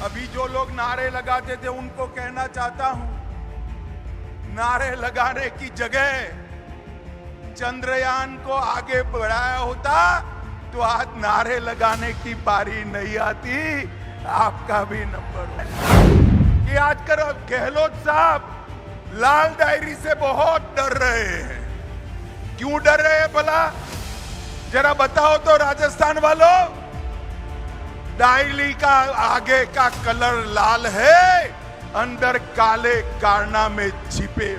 अभी जो लोग नारे लगाते थे उनको कहना चाहता हूं, नारे लगाने की जगह चंद्रयान को आगे बढ़ाया होता तो आज नारे लगाने की बारी नहीं आती। आपका भी नंबर कि आजकल गहलोत साहब लाल डायरी से बहुत डर रहे हैं। क्यों डर रहे हैं भला, जरा बताओ तो राजस्थान वालों। डायरी का आगे का कलर लाल है, अंदर काले कारनामे छिपे।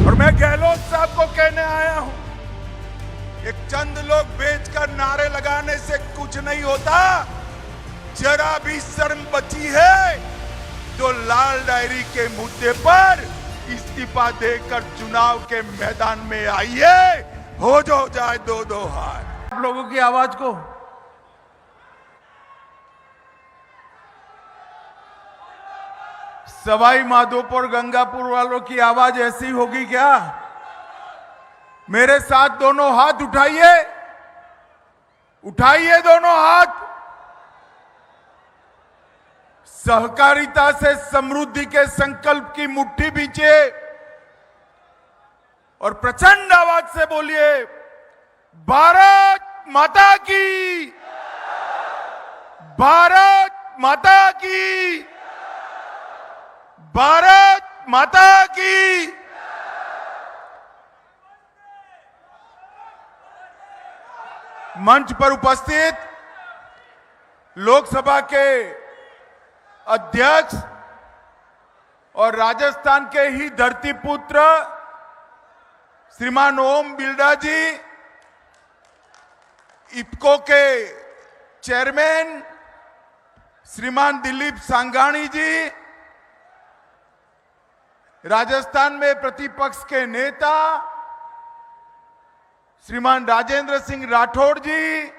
और मैं गहलोत साहब को कहने आया हूं, एक चंद लोग बेचकर नारे लगाने से कुछ नहीं होता। जरा भी शर्म बची है तो लाल डायरी के मुद्दे पर इस्तीफा देकर चुनाव के मैदान में आइए, हो जाए दो दो हाथ। आप लोगों की आवाज को सवाई माधोपुर गंगापुर वालों की आवाज ऐसी होगी क्या? मेरे साथ दोनों हाथ उठाइए, उठाइए दोनों हाथ। सहकारिता से समृद्धि के संकल्प की मुट्ठी बीचे और प्रचंड आवाज से बोलिए, भारत माता की, भारत माता की, भारत माता की। मंच पर उपस्थित लोकसभा के अध्यक्ष और राजस्थान के ही धरतीपुत्र श्रीमान ओम बिरला जी, इफ्को के चेयरमैन श्रीमान दिलीप सांघानी जी, राजस्थान में प्रतिपक्ष के नेता श्रीमान राजेंद्र सिंह राठौड़ जी,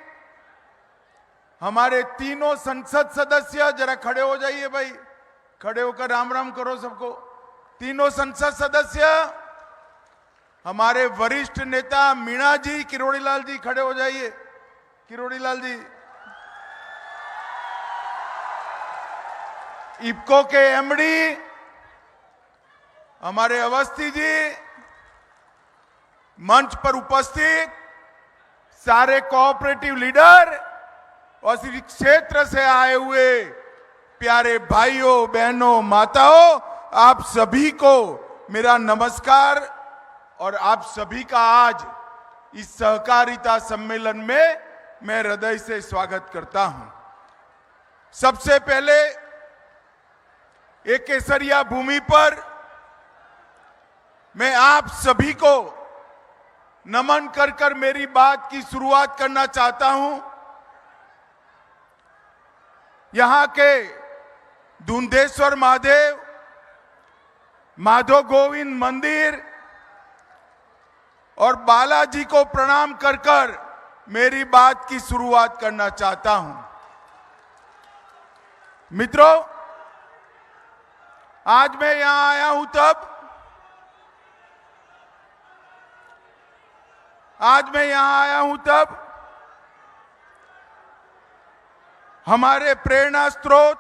हमारे तीनों संसद सदस्य, जरा खड़े हो जाइए भाई, खड़े होकर राम राम करो सबको। तीनों संसद सदस्य, हमारे वरिष्ठ नेता मीणा जी, किरोड़ी लाल जी खड़े हो जाइए, किरोड़ी लाल जी, इफ्को के एमडी हमारे अवस्थी जी, मंच पर उपस्थित सारे कोऑपरेटिव लीडर और इस क्षेत्र से आए हुए प्यारे भाइयों बहनों माताओं, आप सभी को मेरा नमस्कार और आप सभी का आज इस सहकारिता सम्मेलन में मैं हृदय से स्वागत करता हूं। सबसे पहले एक केसरिया भूमि पर मैं आप सभी को नमन कर कर मेरी बात की शुरुआत करना चाहता हूं। यहां के धुंधेश्वर महादेव, माधव गोविंद मंदिर और बालाजी को प्रणाम कर कर मेरी बात की शुरुआत करना चाहता हूं। मित्रों, आज मैं यहां आया हूं तब हमारे प्रेरणा स्रोत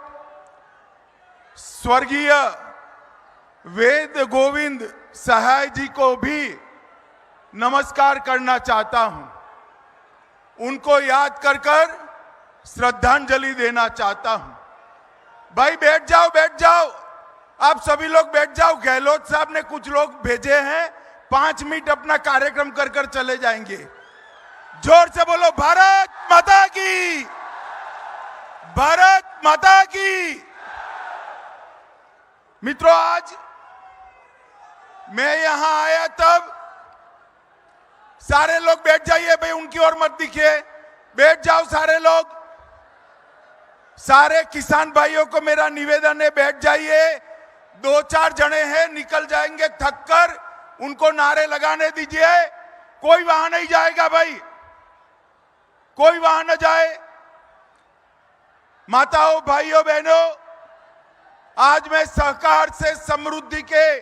स्वर्गीय वेद गोविंद सहाय जी को भी नमस्कार करना चाहता हूं। उनको याद कर कर श्रद्धांजलि देना चाहता हूं। भाई बैठ जाओ, बैठ जाओ, आप सभी लोग बैठ जाओ। गहलोत साहब ने कुछ लोग भेजे हैं, 5 मिनट अपना कार्यक्रम कर कर चले जाएंगे। जोर से बोलो, भारत माता की, भारत माता की। मित्रों, आज मैं यहां आया तब सारे लोग बैठ जाइए भाई, उनकी ओर मत दिखिए, बैठ जाओ सारे लोग। सारे किसान भाइयों को मेरा निवेदन है, बैठ जाइए। 2-4 जने हैं, निकल जाएंगे थक कर, उनको नारे लगाने दीजिए। कोई वहां नहीं जाएगा भाई, कोई वहां न जाए। माताओं, भाइयों, बहनों, आज मैं सहकार से समृद्धि के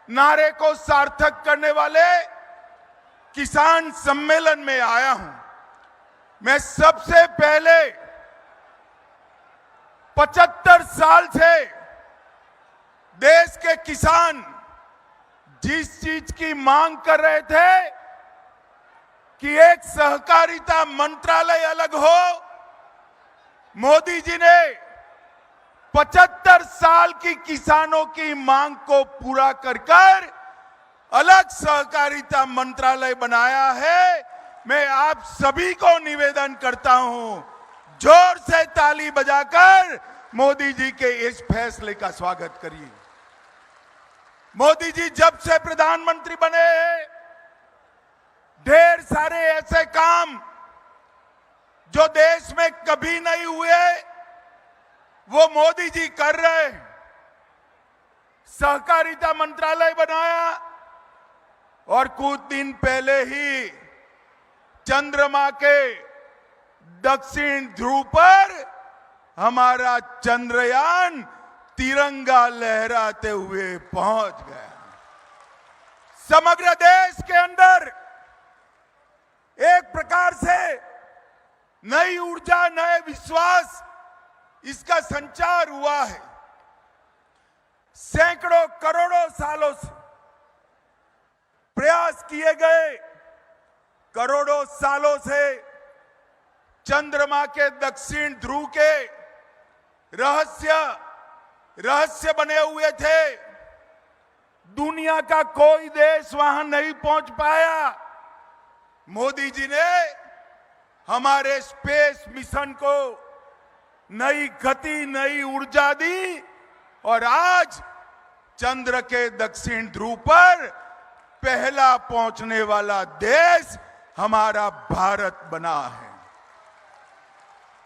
नारे को सार्थक करने वाले किसान सम्मेलन में आया हूं। मैं सबसे पहले 75 साल से देश के किसान जिस चीज की मांग कर रहे थे कि एक सहकारिता मंत्रालय अलग हो, मोदी जी ने 75 साल की किसानों की मांग को पूरा कर अलग सहकारिता मंत्रालय बनाया है। मैं आप सभी को निवेदन करता हूं, जोर से ताली बजाकर मोदी जी के इस फैसले का स्वागत करिए। मोदी जी जब से प्रधानमंत्री बने हैं, ढेर सारे ऐसे काम जो देश में कभी नहीं हुए वो मोदी जी कर रहे हैं। सहकारिता मंत्रालय बनाया और कुछ दिन पहले ही चंद्रमा के दक्षिण ध्रुव पर हमारा चंद्रयान तिरंगा लहराते हुए पहुंच गया। समग्र देश के अंदर एक प्रकार से नई ऊर्जा, नए विश्वास, इसका संचार हुआ है। सैकड़ों करोड़ों सालों से प्रयास किए गए, करोड़ों सालों से चंद्रमा के दक्षिण ध्रुव के रहस्य बने हुए थे। दुनिया का कोई देश वहां नहीं पहुंच पाया। मोदी जी ने हमारे स्पेस मिशन को नई गति, नई ऊर्जा दी और आज चंद्र के दक्षिण ध्रुव पर पहला पहुंचने वाला देश हमारा भारत बना है।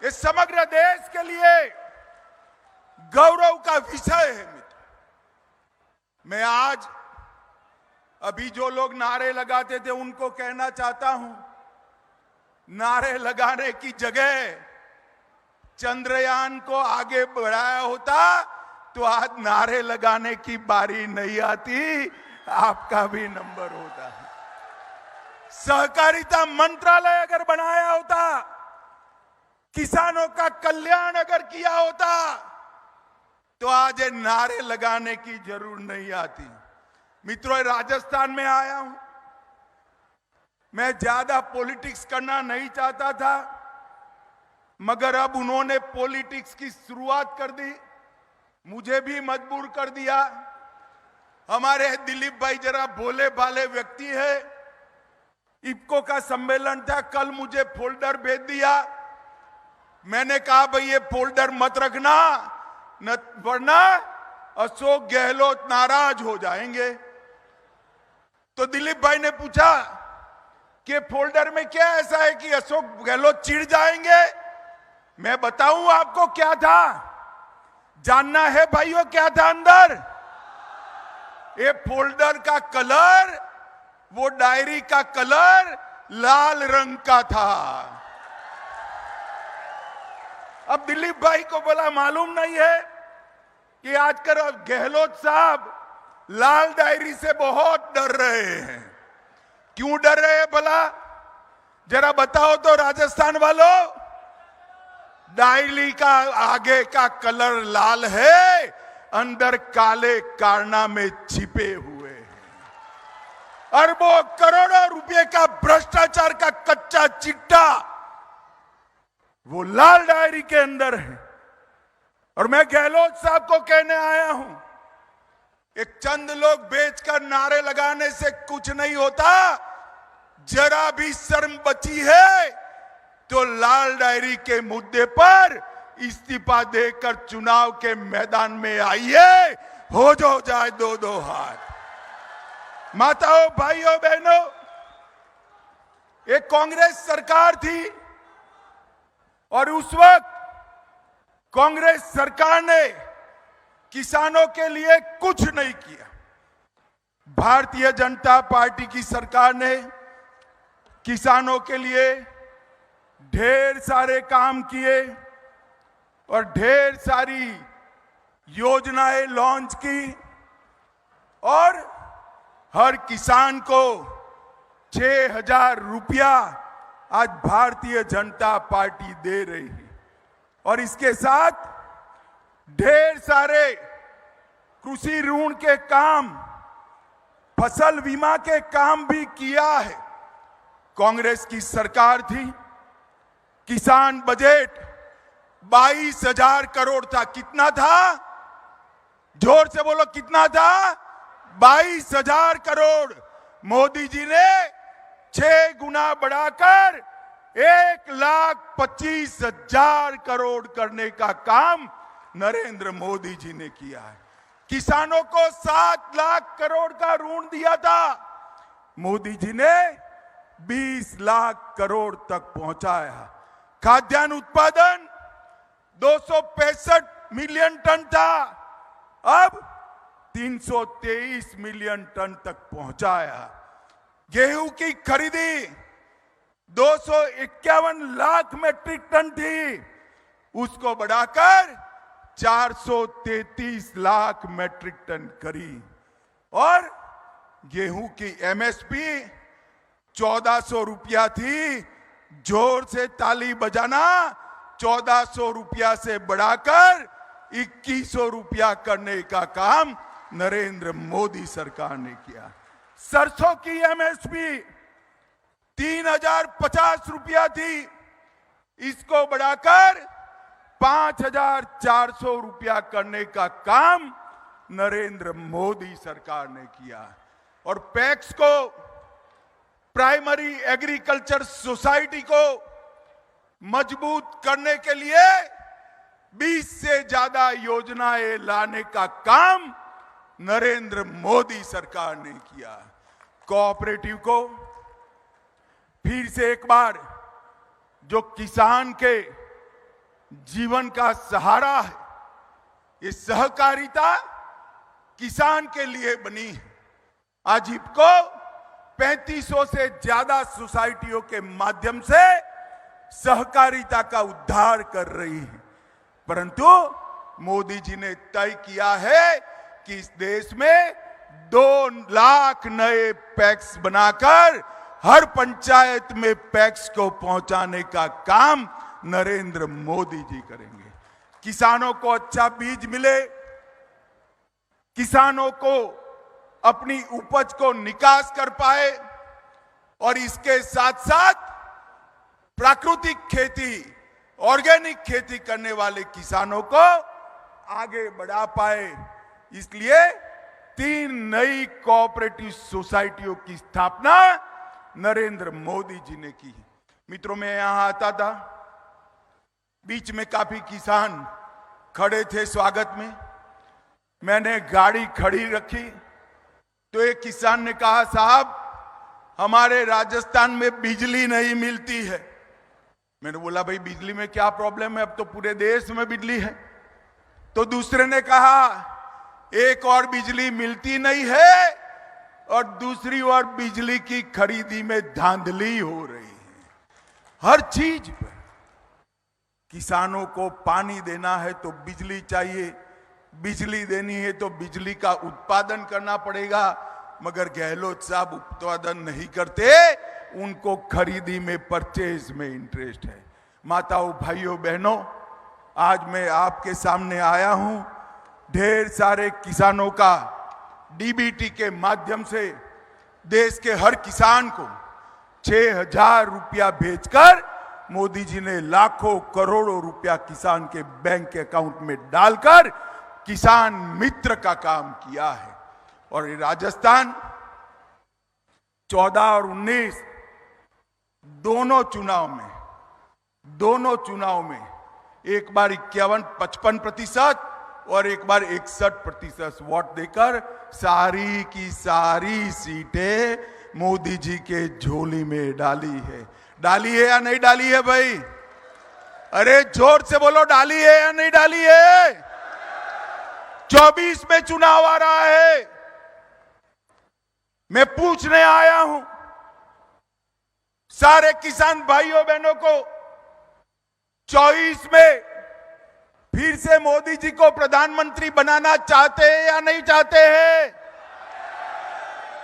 इस समग्र देश के लिए गौरव का विषय है। मित्र, मैं आज अभी जो लोग नारे लगाते थे उनको कहना चाहता हूं, नारे लगाने की जगह चंद्रयान को आगे बढ़ाया होता तो आज नारे लगाने की बारी नहीं आती, आपका भी नंबर होता है। सहकारिता मंत्रालय अगर बनाया होता, किसानों का कल्याण अगर किया होता तो आज ये नारे लगाने की जरूरत नहीं आती। मित्रों, राजस्थान में आया हूं, मैं ज्यादा पॉलिटिक्स करना नहीं चाहता था, मगर अब उन्होंने पॉलिटिक्स की शुरुआत कर दी, मुझे भी मजबूर कर दिया। हमारे दिलीप भाई जरा भोले भाले व्यक्ति है। इफ्को का सम्मेलन था, कल मुझे फोल्डर भेज दिया। मैंने कहा भाई ये फोल्डर मत रखना, वरना अशोक गहलोत नाराज हो जाएंगे। तो दिलीप भाई ने पूछा कि फोल्डर में क्या ऐसा है कि अशोक गहलोत चिढ़ जाएंगे। मैं बताऊं आपको क्या था, जानना है भाइयों क्या था अंदर? ये फोल्डर का कलर, वो डायरी का कलर लाल रंग का था। अब दिलीप भाई को बोला मालूम नहीं है कि आजकल गहलोत साहब लाल डायरी से बहुत डर रहे हैं। क्यों डर रहे हैं भला, जरा बताओ तो राजस्थान वालों। डायरी का आगे का कलर लाल है, अंदर काले कारनामे छिपे हुए हैं। अरबों करोड़ों रुपए का भ्रष्टाचार का कच्चा चिट्टा वो लाल डायरी के अंदर है। और मैं गहलोत साहब को कहने आया हूं, एक चंद लोग बेचकर नारे लगाने से कुछ नहीं होता। जरा भी शर्म बची है तो लाल डायरी के मुद्दे पर इस्तीफा देकर चुनाव के मैदान में आइए, हो जाए दो दो हाथ। माताओं, भाइयों, बहनों, एक कांग्रेस सरकार थी और उस वक्त कांग्रेस सरकार ने किसानों के लिए कुछ नहीं किया। भारतीय जनता पार्टी की सरकार ने किसानों के लिए ढेर सारे काम किए और ढेर सारी योजनाएं लॉन्च की और हर किसान को 6,000 रुपया आज भारतीय जनता पार्टी दे रही है। और इसके साथ ढेर सारे कृषि ऋण के काम, फसल बीमा के काम भी किया है। कांग्रेस की सरकार थी, किसान बजट 22,000 करोड़ था। कितना था? जोर से बोलो, कितना था? 22,000 करोड़। मोदी जी ने 6 गुना बढ़ाकर 1,25,000 करोड़ करने का काम नरेंद्र मोदी जी ने किया है। किसानों को 7 लाख करोड़ का ऋण दिया था, मोदी जी ने 20 लाख करोड़ तक पहुंचाया। खाद्यान्न उत्पादन 265 मिलियन टन था, अब 323 मिलियन टन तक पहुंचाया। गेहूं की खरीदी 251 लाख मेट्रिक टन थी, उसको बढ़ाकर 433 लाख मेट्रिक टन करी। और गेहूं की एमएसपी 1400 रुपया थी। जोर से ताली बजाना, 1400 रुपया से बढ़ाकर 2100 रुपया करने का काम नरेंद्र मोदी सरकार ने किया। सरसों की एमएसपी 3,050 रुपया थी, इसको बढ़ाकर 5,400 रुपया करने का काम नरेंद्र मोदी सरकार ने किया। और पैक्स को, प्राइमरी एग्रीकल्चर सोसाइटी को मजबूत करने के लिए 20 से ज्यादा योजनाएं लाने का काम नरेंद्र मोदी सरकार ने किया। कोऑपरेटिव को फिर से एक बार, जो किसान के जीवन का सहारा है, ये सहकारिता किसान के लिए बनी है। आज इफको 3500 से ज्यादा सोसाइटियों के माध्यम से सहकारिता का उद्धार कर रही है। परंतु मोदी जी ने तय किया है कि इस देश में 2 लाख नए पैक्स बनाकर हर पंचायत में पैक्स को पहुंचाने का काम नरेंद्र मोदी जी करेंगे। किसानों को अच्छा बीज मिले, किसानों को अपनी उपज को निकास कर पाए, और इसके साथ साथ प्राकृतिक खेती, ऑर्गेनिक खेती करने वाले किसानों को आगे बढ़ा पाए। इसलिए 3 नई कोऑपरेटिव सोसाइटियों की स्थापना नरेंद्र मोदी जी ने की। मित्रों, मैं यहां आता था, बीच में काफी किसान खड़े थे स्वागत में। मैंने गाड़ी खड़ी रखी तो एक किसान ने कहा, साहब हमारे राजस्थान में बिजली नहीं मिलती है। मैंने बोला, भाई बिजली में क्या प्रॉब्लम है, अब तो पूरे देश में बिजली है। तो दूसरे ने कहा, एक और बिजली मिलती नहीं है और दूसरी ओर बिजली की खरीदी में धांधली हो रही है। हर चीज पर किसानों को पानी देना है तो बिजली चाहिए, बिजली देनी है तो बिजली का उत्पादन करना पड़ेगा, मगर गहलोत साहब उत्पादन नहीं करते, उनको खरीदी में, परचेज में इंटरेस्ट है। माताओं, भाइयों, बहनों, आज मैं आपके सामने आया हूं ढेर सारे किसानों का डीबीटी के माध्यम से देश के हर किसान को 6,000 रुपया भेजकर मोदी जी ने लाखों करोड़ों रुपया किसान के बैंक अकाउंट में डालकर किसान मित्र का काम किया है। और राजस्थान 14 और 19 दोनों चुनाव में एक बार 51-55% और एक बार 61% वोट देकर सारी की सारी सीटें मोदी जी के झोली में डाली है। डाली है या नहीं डाली है भाई? अरे जोर से बोलो, डाली है या नहीं डाली है? 24 में चुनाव आ रहा है। मैं पूछने आया हूं सारे किसान भाइयों बहनों को, 24 में फिर से मोदी जी को प्रधानमंत्री बनाना चाहते हैं या नहीं चाहते हैं?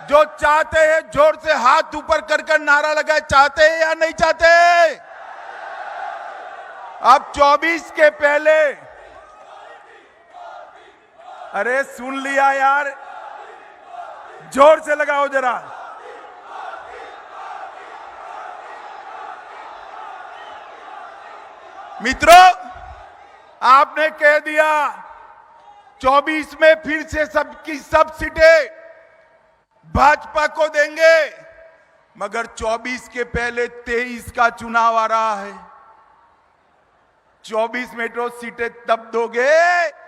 जो चाहते हैं जोर से हाथ ऊपर कर नारा लगाए, चाहते हैं या नहीं चाहते? अब 24 के पहले अरे सुन लिया यार, जोर से लगाओ जरा। मित्रों, आपने कह दिया 24 में फिर से सबकी सब सीटें भाजपा को देंगे, मगर 24 के पहले 23 का चुनाव आ रहा है। 24 मेट्रो सीटें तब दोगे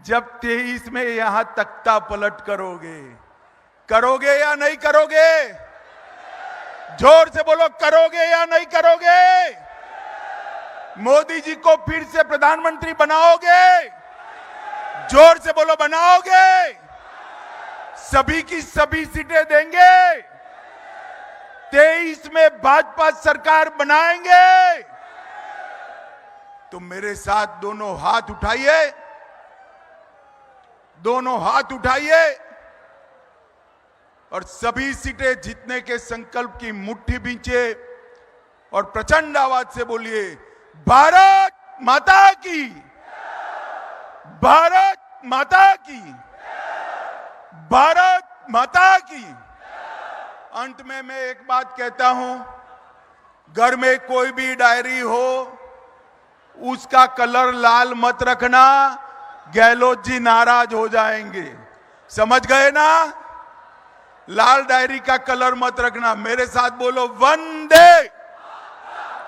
जब 23 में यहां तख्ता पलट करोगे। करोगे या नहीं करोगे? जोर से बोलो, करोगे या नहीं करोगे? मोदी जी को फिर से प्रधानमंत्री बनाओगे? जोर से बोलो, बनाओगे? सभी की सभी सीटें देंगे? 23 में भाजपा सरकार बनाएंगे? तो मेरे साथ दोनों हाथ उठाइए, दोनों हाथ उठाइए और सभी सीटें जीतने के संकल्प की मुट्ठी बींचे और प्रचंड आवाज से बोलिए, भारत माता की, भारत माता की, भारत माता की। अंत में मैं एक बात कहता हूं, घर में कोई भी डायरी हो उसका कलर लाल मत रखना, गहलोत जी नाराज हो जाएंगे। समझ गए ना? लाल डायरी का कलर मत रखना। मेरे साथ बोलो, वंदे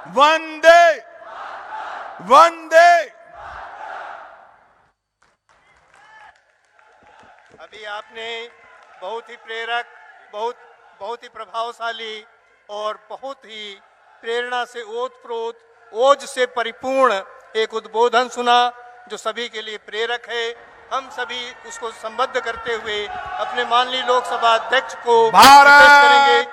वंदे वंदे। अभी आपने बहुत ही प्रेरक, बहुत ही प्रभावशाली और बहुत ही प्रेरणा से ओतप्रोत, ओज से परिपूर्ण एक उद्बोधन सुना जो सभी के लिए प्रेरक है। हम सभी उसको संबद्ध करते हुए अपने माननीय लोकसभा अध्यक्ष को रिक्वेस्ट करेंगे